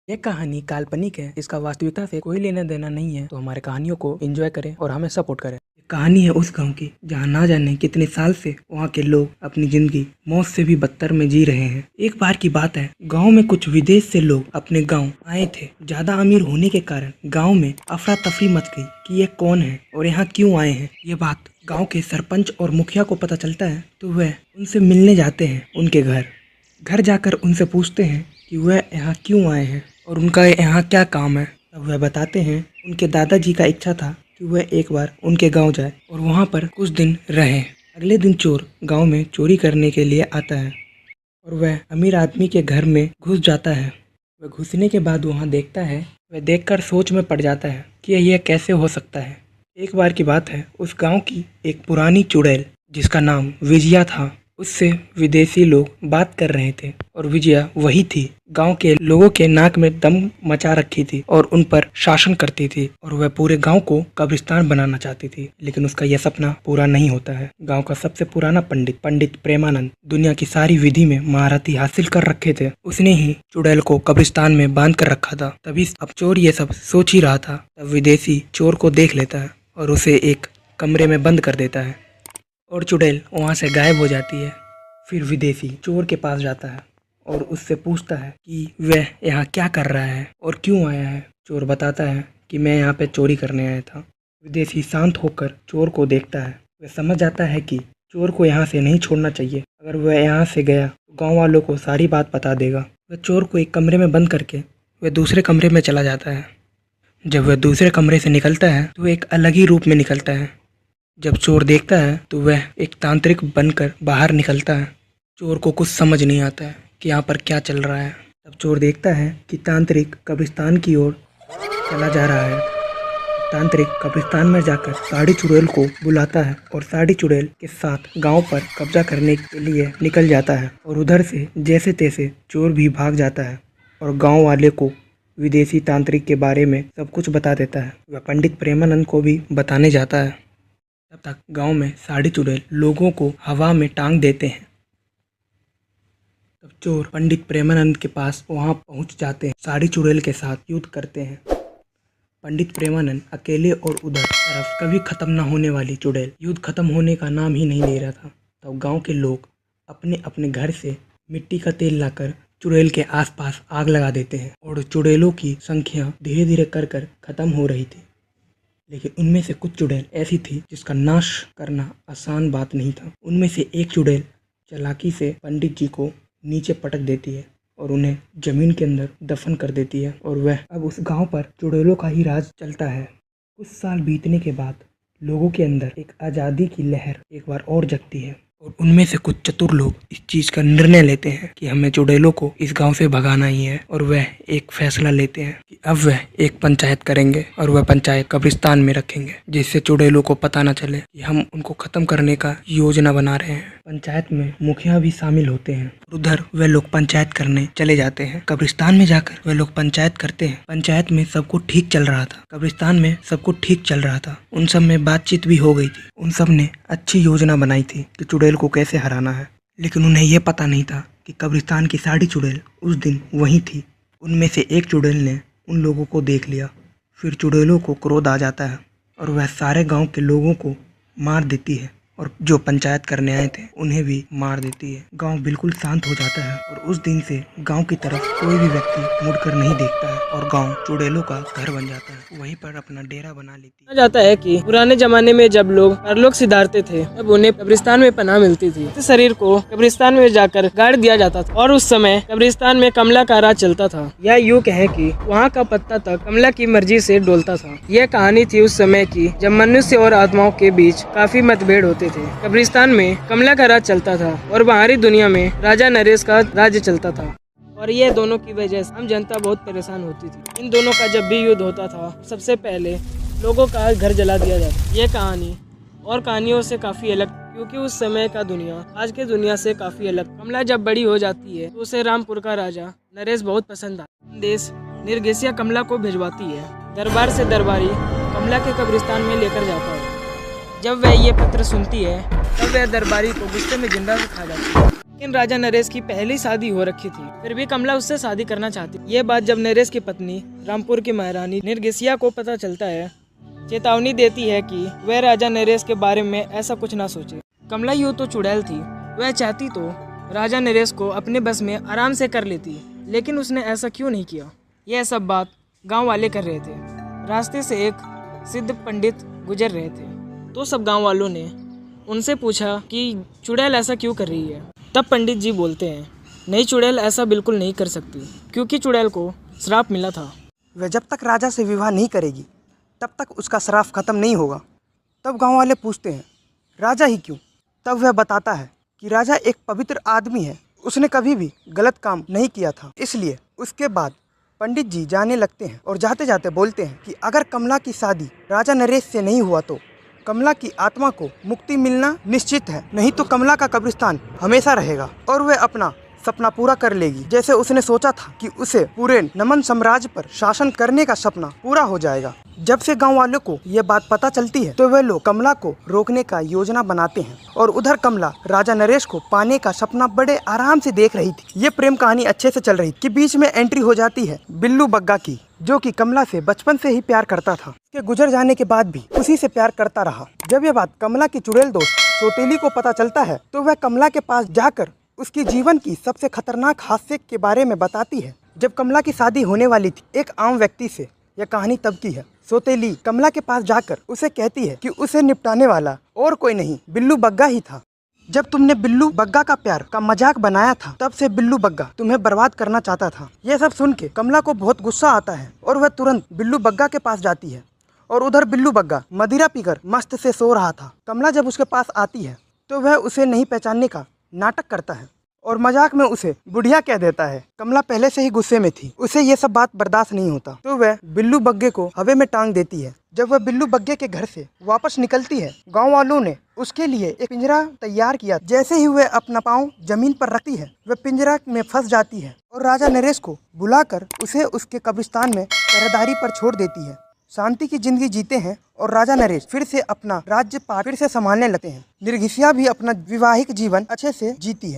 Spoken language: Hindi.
ये कहानी काल्पनिक है, इसका वास्तविकता से कोई लेना देना नहीं है। तो हमारे कहानियों को एंजॉय करें और हमें सपोर्ट करें। ये कहानी है उस गांव की जहां ना जाने कितने साल से वहां के लोग अपनी जिंदगी मौत से भी बदतर में जी रहे हैं। एक बार की बात है, गांव में कुछ विदेश से लोग अपने गांव आए थे। ज्यादा अमीर होने के कारण गांव में अफरा तफरी मच गई कि ये कौन है और यहाँ क्यों आए हैं। ये बात गाँव के सरपंच और मुखिया को पता चलता है तो वह उनसे मिलने जाते हैं। उनके घर जाकर उनसे पूछते हैं कि वह यहाँ क्यों आए हैं और उनका यहाँ क्या काम है। तब वह बताते हैं उनके दादाजी का इच्छा था कि वह एक बार उनके गांव जाए और वहाँ पर कुछ दिन रहें। अगले दिन चोर गांव में चोरी करने के लिए आता है और वह अमीर आदमी के घर में घुस जाता है। वह घुसने के बाद वहाँ देखता है, वह देखकर सोच में पड़ जाता है कि यह कैसे हो सकता है। एक बार की बात है, उस गाँव की एक पुरानी चुड़ैल जिसका नाम विजया था, उससे विदेशी लोग बात कर रहे थे और विजया वही थी। गांव के लोगों के नाक में दम मचा रखी थी और उन पर शासन करती थी और वह पूरे गांव को कब्रिस्तान बनाना चाहती थी। लेकिन उसका यह सपना पूरा नहीं होता है। गांव का सबसे पुराना पंडित प्रेमानंद दुनिया की सारी विधि में महारथी हासिल कर रखे थे। उसने ही चुड़ैल को कब्रिस्तान में बांध कर रखा था। तभी अब चोर ये सब सोच ही रहा था, तब विदेशी चोर को देख लेता है और उसे एक कमरे में बंद कर देता है और चुड़ैल वहाँ से गायब हो जाती है। फिर विदेशी चोर के पास जाता है और उससे पूछता है कि वह यहाँ क्या कर रहा है और क्यों आया है। चोर बताता है कि मैं यहाँ पे चोरी करने आया था। विदेशी शांत होकर चोर को देखता है। वह समझ जाता है कि चोर को यहाँ से नहीं छोड़ना चाहिए। अगर वह यहाँ से गया तो गाँव वालों को सारी बात बता देगा। वह चोर को एक कमरे में बंद करके वह दूसरे कमरे में चला जाता है। जब वह दूसरे कमरे से निकलता है तो एक अलग ही रूप में निकलता है। जब चोर देखता है तो वह एक तांत्रिक बनकर बाहर निकलता है। चोर को कुछ समझ नहीं आता है कि यहाँ पर क्या चल रहा है। तब चोर देखता है कि तांत्रिक कब्रिस्तान की ओर चला जा रहा है। तांत्रिक कब्रिस्तान में जाकर साड़ी चुड़ैल को बुलाता है और साड़ी चुड़ैल के साथ गांव पर कब्जा करने के लिए निकल जाता है और उधर से जैसे तैसे चोर भी भाग जाता है और गाँव वाले को विदेशी तांत्रिक के बारे में सब कुछ बता देता है। वह पंडित प्रेमानंद को भी बताने जाता है। तब तक गांव में साड़ी चुड़ैल लोगों को हवा में टांग देते हैं। तब चोर पंडित प्रेमानंद के पास वहां पहुंच जाते हैं, साड़ी चुड़ैल के साथ युद्ध करते हैं। पंडित प्रेमानंद अकेले और उधर तरफ कभी खत्म ना होने वाली चुड़ैल युद्ध खत्म होने का नाम ही नहीं ले रहा था। तब गांव के लोग अपने अपने घर से मिट्टी का तेल लाकर चुड़ैल के आसपास आग लगा देते हैं और चुड़ैलों की संख्या धीरे धीरे कर खत्म हो रही थी। लेकिन उनमें से कुछ चुड़ैल ऐसी थी जिसका नाश करना आसान बात नहीं था। उनमें से एक चुड़ैल चालाकी से पंडित जी को नीचे पटक देती है और उन्हें जमीन के अंदर दफन कर देती है और वह अब उस गांव पर चुड़ैलों का ही राज चलता है। कुछ साल बीतने के बाद लोगों के अंदर एक आज़ादी की लहर एक बार और जगती है और उनमें से कुछ चतुर लोग इस चीज़ का निर्णय लेते हैं कि हमें चुड़ैलों को इस गांव से भगाना ही है। और वह एक फैसला लेते हैं कि अब वह एक पंचायत करेंगे और वह पंचायत कब्रिस्तान में रखेंगे, जिससे चुड़ैलों को पता न चले कि हम उनको खत्म करने का योजना बना रहे हैं। पंचायत में मुखिया भी शामिल होते हैं। उधर वे लोग पंचायत करने चले जाते हैं। कब्रिस्तान में जाकर वे लोग पंचायत करते हैं। पंचायत में सब कुछ ठीक चल रहा था, कब्रिस्तान में सब कुछ ठीक चल रहा था। उन सब में बातचीत भी हो गई थी। उन सब ने अच्छी योजना बनाई थी कि चुड़ैल को कैसे हराना है। लेकिन उन्हें यह पता नहीं था कि कब्रिस्तान की साड़ी चुड़ैल उस दिन वहीं थी। उनमें से एक चुड़ैल ने उन लोगों को देख लिया। फिर चुड़ैलों को क्रोध आ जाता है और वह सारे गांव के लोगों को मार देती है और जो पंचायत करने आए थे उन्हें भी मार देती है। गांव बिल्कुल शांत हो जाता है और उस दिन से गांव की तरफ कोई भी व्यक्ति मुड़कर नहीं देखता है और गांव चुड़ैलों का घर बन जाता है। वहीं पर अपना डेरा बना लेती है। जाता है कि पुराने जमाने में जब लोग परलोक सिधारते थे तब उन्हें कब्रिस्तान में पनाह मिलती थी। इस शरीर को कब्रिस्तान में जाकर गाड़ दिया जाता था और उस समय कब्रिस्तान में कमला का राज चलता था। यह यूं कहे कि वहाँ का पत्ता तक कमला की मर्जी से डोलता था। यह कहानी थी उस समय की जब मनुष्य और आत्माओं के बीच काफी मतभेद होते थे। कब्रिस्तान में कमला का राज चलता था और बाहरी दुनिया में राजा नरेश का राज्य चलता था और ये दोनों की वजह से आम जनता बहुत परेशान होती थी। इन दोनों का जब भी युद्ध होता था सबसे पहले लोगों का घर जला दिया जाता। ये कहानी और कहानियों से काफी अलग, क्योंकि उस समय का दुनिया आज के दुनिया से काफी अलग। कमला जब बड़ी हो जाती है तो उसे रामपुर का राजा नरेश बहुत पसंद आता। देश निर्गेशिया कमला को भिजवाती है। दरबार से दरबारी कमला के कब्रिस्तान में लेकर जाता है। जब वह ये पत्र सुनती है तब वह दरबारी को गुस्से में जिंदा से खा जाती है। लेकिन राजा नरेश की पहली शादी हो रखी थी, फिर भी कमला उससे शादी करना चाहती। ये बात जब नरेश की पत्नी रामपुर की महारानी निर्गिसिया को पता चलता है, चेतावनी देती है कि वह राजा नरेश के बारे में ऐसा कुछ ना सोचे। कमला यूँ तो चुड़ैल थी, वह चाहती तो राजा नरेश को अपने बस में आराम से कर लेती, लेकिन उसने ऐसा क्यों नहीं किया। यह सब बात गांव वाले कर रहे थे। रास्ते से एक सिद्ध पंडित गुजर रहे थे, तो सब गांव वालों ने उनसे पूछा कि चुड़ैल ऐसा क्यों कर रही है। तब पंडित जी बोलते हैं, नहीं, चुड़ैल ऐसा बिल्कुल नहीं कर सकती, क्योंकि चुड़ैल को श्राप मिला था। वह जब तक राजा से विवाह नहीं करेगी तब तक उसका श्राप खत्म नहीं होगा। तब गांव वाले पूछते हैं, राजा ही क्यों? तब वह बताता है कि राजा एक पवित्र आदमी है, उसने कभी भी गलत काम नहीं किया था, इसलिए। उसके बाद पंडित जी जाने लगते हैं और जाते जाते बोलते हैं कि अगर कमला की शादी राजा नरेश से नहीं हुआ तो कमला की आत्मा को मुक्ति मिलना निश्चित है, नहीं तो कमला का कब्रिस्तान हमेशा रहेगा और वह अपना सपना पूरा कर लेगी। जैसे उसने सोचा था कि उसे पूरे नमन साम्राज्य पर शासन करने का सपना पूरा हो जाएगा। जब से गांव वालों को यह बात पता चलती है तो वे लोग कमला को रोकने का योजना बनाते हैं और उधर कमला राजा नरेश को पाने का सपना बड़े आराम से देख रही थी। ये प्रेम कहानी अच्छे से चल रही थी कि बीच में एंट्री हो जाती है बिल्लू बग्गा की, जो कि कमला से बचपन से ही प्यार करता था। उसके गुजर जाने के बाद भी उसी से प्यार करता रहा। जब यह बात कमला की चुड़ैल दोस्त सौतेली को पता चलता है तो वह कमला के पास जाकर उसकी जीवन की सबसे खतरनाक हादसे के बारे में बताती है। जब कमला की शादी होने वाली थी एक आम व्यक्ति से, यह कहानी तब की है। सौतेली कमला के पास जाकर उसे कहती है कि उसे निपटाने वाला और कोई नहीं, बिल्लू बग्गा ही था। जब तुमने बिल्लू बग्गा का प्यार का मजाक बनाया था तब से बिल्लू बग्गा तुम्हें बर्बाद करना चाहता था। यह सब सुन के कमला को बहुत गुस्सा आता है और वह तुरंत बिल्लू बग्गा के पास जाती है और उधर बिल्लू बग्गा मदिरा पीकर मस्त से सो रहा था। कमला जब उसके पास आती है तो वह उसे नहीं पहचानने का नाटक करता है और मजाक में उसे बुढ़िया कह देता है। कमला पहले से ही गुस्से में थी, उसे ये सब बात बर्दाश्त नहीं होता तो वह बिल्लू बग्गे को हवा में टांग देती है। जब वह बिल्लू बग्गे के घर से वापस निकलती है, गांव वालों ने उसके लिए एक पिंजरा तैयार किया। जैसे ही वह अपना पाँव जमीन पर रखती है वह पिंजरा में फंस जाती है और राजा नरेश को बुलाकर उसे उसके कब्रिस्तान में पहरेदारी पर छोड़ देती है। शांति की जिंदगी जीते हैं और राजा नरेश फिर से अपना राज्य फिर से संभालने लगते हैं। निर्गिसिया भी अपना वैवाहिक जीवन अच्छे से जीती है।